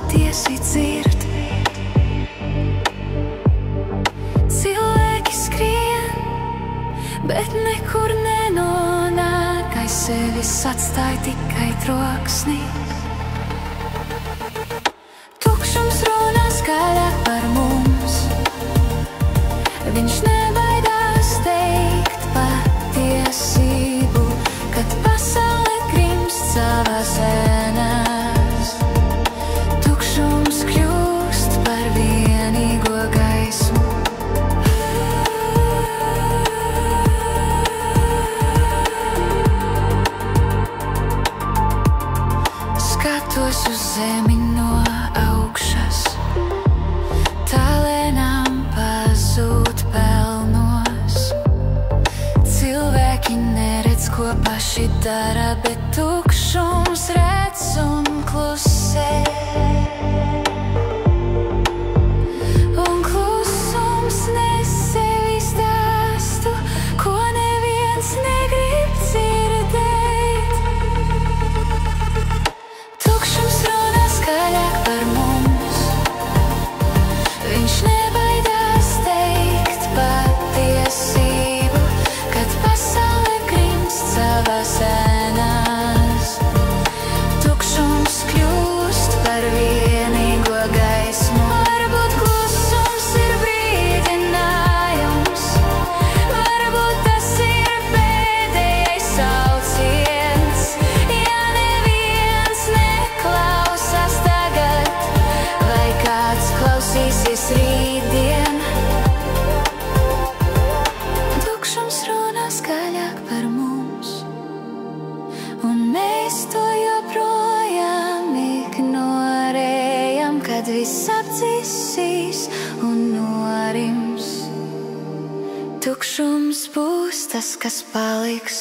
patiesi dzird. Cilvēki skrien, bet nekur nenonāk, aiz sevis atstāj tikai troksni. Tukšums runā skaļāk par mums, viņš nebaidās teikt patiesību, kad pasaule grimst savās ēnās. Tukšums kļūst par vienīgo gaismu. Skatos uz zemi no augšas, tā lēnām pazūd pelnos. Cilvēki neredz, ko paši dara, bet tukšums redz un klusē. Un klusums nes sevi stāstu, ko neviens negrib dzirdēt. Tukšums runā skaļāk par mums, viņš nebaidās teikt patiesību, kad pasaule grimst savās ēnās. Tukšums kļūst par vienīgo gaismu. Varbūt klusums ir brīdinājums, varbūt tas ir pēdējais sauciens. Ja neviens neklausās tagad, vai kāds klausīsies rītdien? Tukšums runā skaļāk par mums, un mēs to joprojām ignorējam, kad viss apdzisīs un norims. Tukšums būs tas, kas paliks.